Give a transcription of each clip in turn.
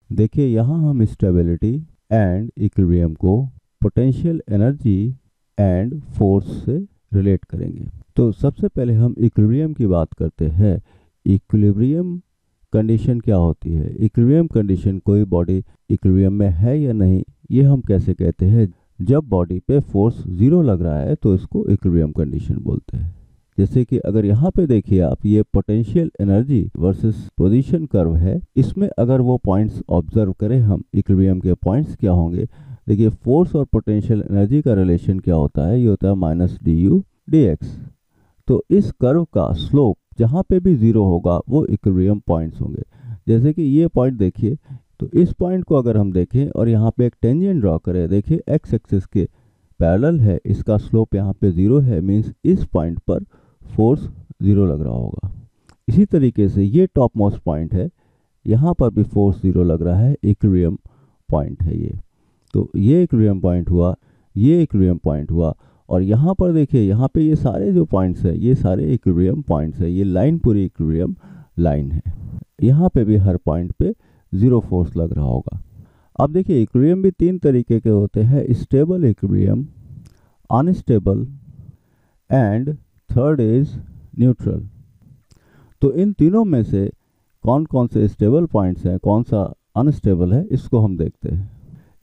देखिए यहाँ हम स्टेबिलिटी एंड इक्विलिब्रियम को पोटेंशियल एनर्जी एंड फोर्स से रिलेट करेंगे। तो सबसे पहले हम इक्विलिब्रियम की बात करते हैं। इक्विलिब्रियम कंडीशन क्या होती है? इक्विलिब्रियम कंडीशन कोई बॉडी इक्विलिब्रियम में है या नहीं, ये हम कैसे कहते हैं? जब बॉडी पे फोर्स जीरो लग रहा है तो इसको इक्विलिब्रियम कंडीशन बोलते हैं। जैसे कि अगर यहाँ पे देखिए आप, ये potential energy versus position curve है, इसमें अगर वो पॉइंट्स ऑब्जर्व करें हम, इक्विलिब्रियम के पॉइंट्स क्या होंगे? देखिए फोर्स और पोटेंशियल एनर्जी का रिलेशन क्या होता है? ये होता है minus D U D x. तो इस कर्व का स्लोप जहाँ पे भी जीरो होगा वो इक्विलिब्रियम पॉइंट्स होंगे। जैसे कि ये पॉइंट देखिए, तो इस पॉइंट को अगर हम देखें और यहाँ पे एक टेंजेंट ड्रॉ करें, देखिए एक्स एक्सिस के पैरेलल है, इसका स्लोप यहाँ पे जीरो है, मीन्स इस पॉइंट पर फोर्स जीरो लग रहा होगा। इसी तरीके से ये टॉप मोस्ट पॉइंट है, यहाँ पर भी फोर्स जीरो लग रहा है, इक्विलिब्रियम पॉइंट है ये। तो ये इक्विलिब्रियम पॉइंट हुआ, ये इक्विलिब्रियम पॉइंट हुआ, और यहाँ पर देखिए, यहाँ पे ये सारे जो पॉइंट्स है ये सारे इक्विलिब्रियम पॉइंट्स है। ये लाइन पूरी इक्विलिब्रियम लाइन है। यहाँ पे भी हर पॉइंट पे जीरो फोर्स लग रहा होगा। अब देखिए इक्विलिब्रियम भी तीन तरीके के होते हैं, stable equilibrium, unstable and third is neutral. तो इन तीनों में से कौन कौन से स्टेबल पॉइंट्स हैं, कौन सा अनस्टेबल है, इसको हम देखते हैं।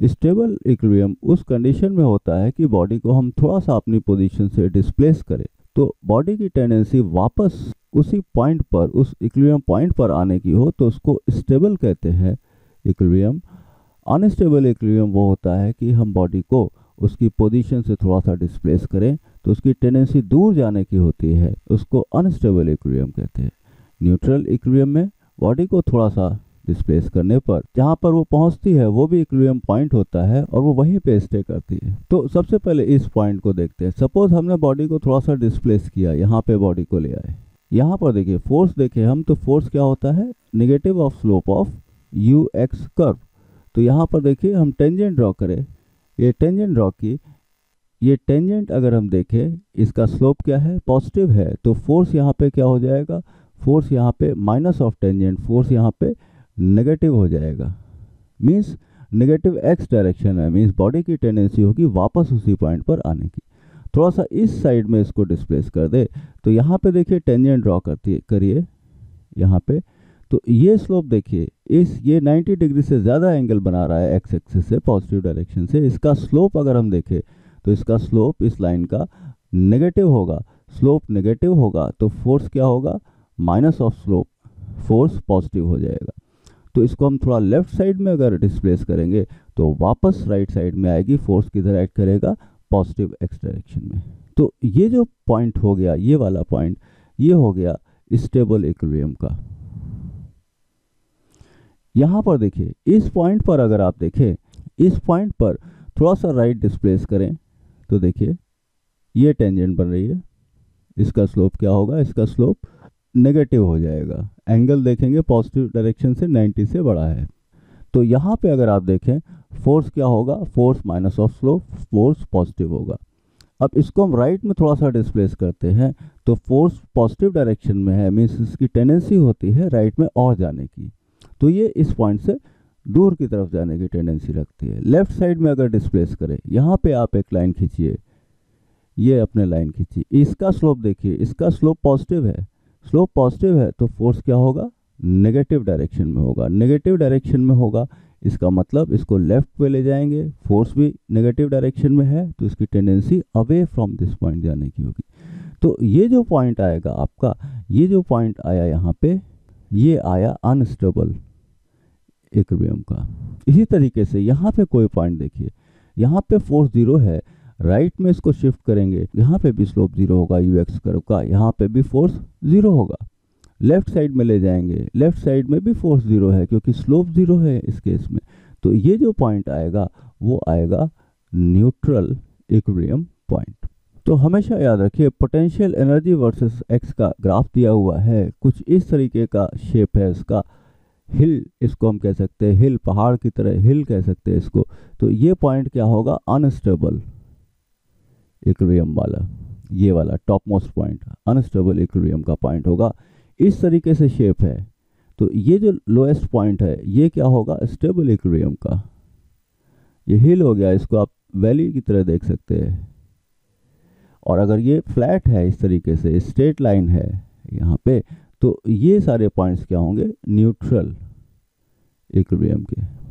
स्टेबल इक्विलिब्रियम उस कंडीशन में होता है कि बॉडी को हम थोड़ा सा अपनी पोजीशन से डिस्प्लेस करें, तो बॉडी की टेंडेंसी वापस उसी पॉइंट पर, उस इक्विलिब्रियम पॉइंट पर आने की हो, तो उसको स्टेबल कहते हैं इक्विलिब्रियम। अनस्टेबल इक्विलिब्रियम वो होता है कि हम बॉडी को उसकी पोजीशन से थोड़ा सा डिस्प्लेस करें, तो उसकी टेंडेंसी दूर जाने की होती है, उसको अनस्टेबल इक्विलिब्रियम कहते हैं। न्यूट्रल इक्विलिब्रियम में बॉडी को थोड़ा सा डिस्प्लेस करने पर जहाँ पर वो पहुँचती है वो भी इक्विलिब्रियम पॉइंट होता है और वो वहीं पे स्टे करती है। तो सबसे पहले इस पॉइंट को देखते हैं। सपोज हमने बॉडी को थोड़ा सा डिस्प्लेस किया, यहाँ पे बॉडी को ले आए, यहाँ पर देखिए फोर्स देखें हम, तो फोर्स क्या होता है? Negative of slope of you x curve. तो यहाँ पर देखिए हम टेंजेंट ड्रॉ करें, ये टेंजेंट ड्रॉ की, ये टेंजेंट अगर हम देखें इसका स्लोप क्या है? पॉजिटिव है, तो फोर्स यहाँ पे क्या हो जाएगा? फोर्स यहाँ पे माइनस ऑफ टेंजेंट, फोर्स यहाँ पे नेगेटिव हो जाएगा, मीन्स नेगेटिव एक्स डायरेक्शन है, मीन्स बॉडी की टेंडेंसी होगी वापस उसी पॉइंट पर आने की। थोड़ा सा इस साइड में इसको डिस्प्लेस कर दे, तो यहाँ पे देखिए टेंजेंट ड्रॉ करती करिए यहाँ पे, तो ये स्लोप देखिए, ये 90 डिग्री से ज़्यादा एंगल बना रहा है एक्स एक्सिस से, पॉजिटिव डायरेक्शन से। इसका स्लोप अगर हम देखें तो इसका स्लोप इस लाइन का नेगेटिव होगा। स्लोप नेगेटिव होगा तो फोर्स क्या होगा? Minus of slope, force positive हो जाएगा। तो इसको हम थोड़ा लेफ्ट साइड में अगर डिस्प्लेस करेंगे तो वापस राइट साइड में आएगी, फोर्स किधर एक्ट करेगा? पॉजिटिव एक्स डायरेक्शन में। तो ये जो पॉइंट हो गया, ये वाला पॉइंट, ये हो गया स्टेबल इक्विलिब्रियम का। यहाँ पर देखिए इस पॉइंट पर अगर आप देखें, इस पॉइंट पर थोड़ा सा राइट डिस्प्लेस करें तो देखिए ये टेंजेंट बन रही है, इसका स्लोप क्या होगा? इसका स्लोप नेगेटिव हो जाएगा। एंगल देखेंगे पॉजिटिव डायरेक्शन से 90 से बड़ा है। तो यहाँ पे अगर आप देखें फोर्स क्या होगा? Force minus of slope, force positive होगा। अब इसको हम राइट में थोड़ा सा डिस्प्लेस करते हैं तो फोर्स पॉजिटिव डायरेक्शन में है, मीन्स इसकी टेंडेंसी होती है राइट में और जाने की, तो ये इस पॉइंट से दूर की तरफ जाने की टेंडेंसी रखती है। लेफ्ट साइड में अगर डिस्प्लेस करें, यहाँ पे आप एक लाइन खींचिए, ये अपने लाइन खींचिए, इसका स्लोप देखिए, इसका स्लोप पॉजिटिव है। स्लोप पॉजिटिव है तो फोर्स क्या होगा? नेगेटिव डायरेक्शन में होगा। नेगेटिव डायरेक्शन में होगा, इसका मतलब इसको लेफ्ट पे ले जाएंगे, फोर्स भी नेगेटिव डायरेक्शन में है तो इसकी tendency away from this point जाने की होगी। तो ये जो पॉइंट आएगा आपका, ये जो पॉइंट आया यहाँ पे, ये आया अनस्टेबल इक्विलिब्रियम का। इसी तरीके से यहाँ पे कोई पॉइंट देखिए, यहाँ पे फोर्स जीरो है, राइट में इसको शिफ्ट करेंगे, यहाँ पे भी स्लोप जीरो होगा यू एक्स कर्व का, यहाँ पे भी फोर्स जीरो होगा। लेफ्ट साइड में ले जाएंगे, लेफ्ट साइड में भी फोर्स जीरो है क्योंकि स्लोप जीरो है इस केस में। तो ये जो पॉइंट आएगा वो आएगा न्यूट्रल इक्विलिब्रियम पॉइंट। तो हमेशा याद रखिए पोटेंशियल एनर्जी वर्सेस एक्स का ग्राफ दिया हुआ है, कुछ इस तरीके का शेप है इसका, हिल इसको हम कह सकते हैं, हिल, पहाड़ की तरह हिल कह सकते हैं इसको। तो ये पॉइंट क्या होगा? अनस्टेबल इक्विलिब्रियम वाला, ये वाला top most point unstable equilibrium का पॉइंट होगा। इस तरीके से शेप है, तो ये जो लोएस्ट पॉइंट है ये क्या होगा, स्टेबल इक्विलिब्रियम का। ये हिल हो गया, इसको आप वैली की तरह देख सकते हैं। और अगर ये फ्लैट है, इस तरीके से स्ट्रेट लाइन है यहाँ पे, तो ये सारे पॉइंट्स क्या होंगे, न्यूट्रल इक्विलिब्रियम के।